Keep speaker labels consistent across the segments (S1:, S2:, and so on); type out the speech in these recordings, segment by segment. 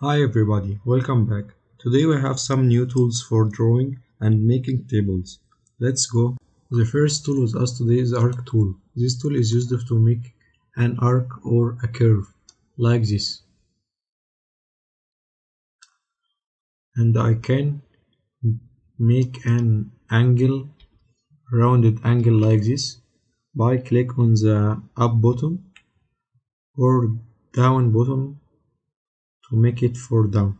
S1: Hi everybody, welcome back. Today we have some new tools for drawing and making tables. Let's go. The first tool with us today is arc tool. This tool is used to make an arc or a curve like this. And I can make an angle, rounded angle like this by click on the up button or down button to make it for down,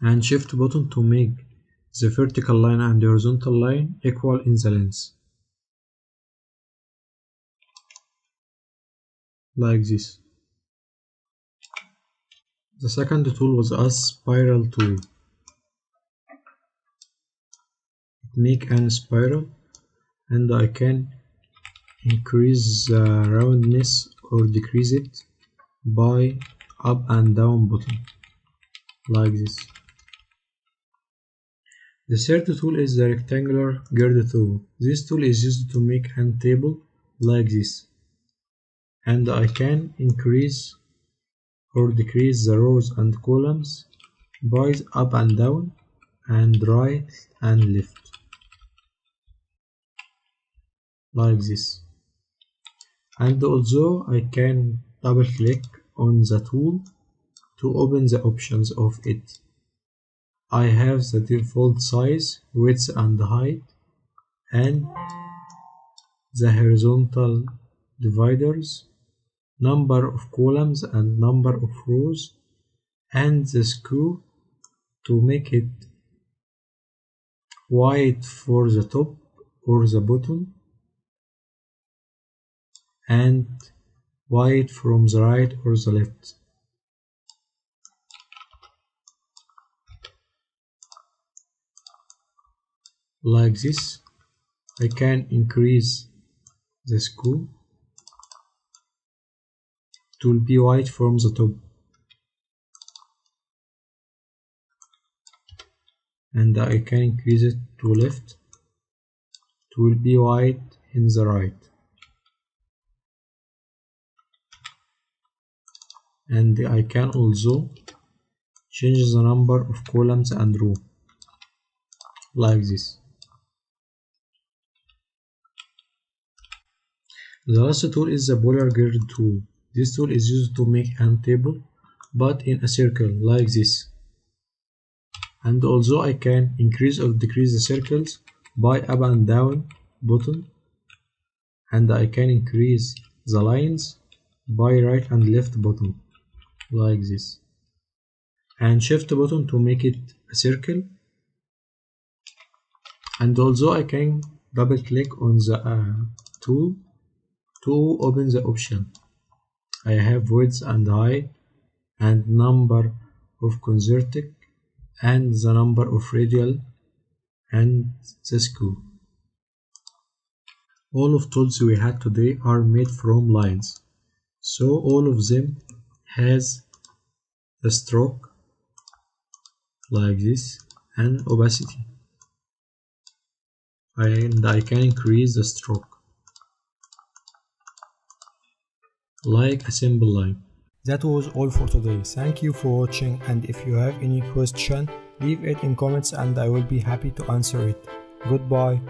S1: and shift button to make the vertical line and the horizontal line equal in the length, like this. The second tool was a spiral tool. Make an spiral and I can increase the roundness or decrease it by up and down button, like this. The third tool is the rectangular grid tool. This tool is used to make a table like this, and I can increase or decrease the rows and columns by up and down and right and left, like this. And also I can double click on the tool to open the options of it. I have the default size, width and height, and the horizontal dividers, number of columns and number of rows, and the screw to make it wide for the top or the bottom, and wide from the right or the left. Like this. I can increase the screw to be wide from the top, and I can increase it to left to be wide in the right, and I can also change the number of columns and rows, like this. The last tool is the polar grid tool. This tool is used to make a table but in a circle like this, and also I can increase or decrease the circles by up and down button, and I can increase the lines by right and left button, like this, and shift button to make it a circle, and also I can double click on the tool to open the option. I have width and height and number of concentric and the number of radial and the screw. All of tools we had today are made from lines, so all of them has the stroke like this and opacity, and I can increase the stroke like a simple line. That was all for today. Thank you for watching, and if you have any question, leave it in comments and I will be happy to answer it. Goodbye.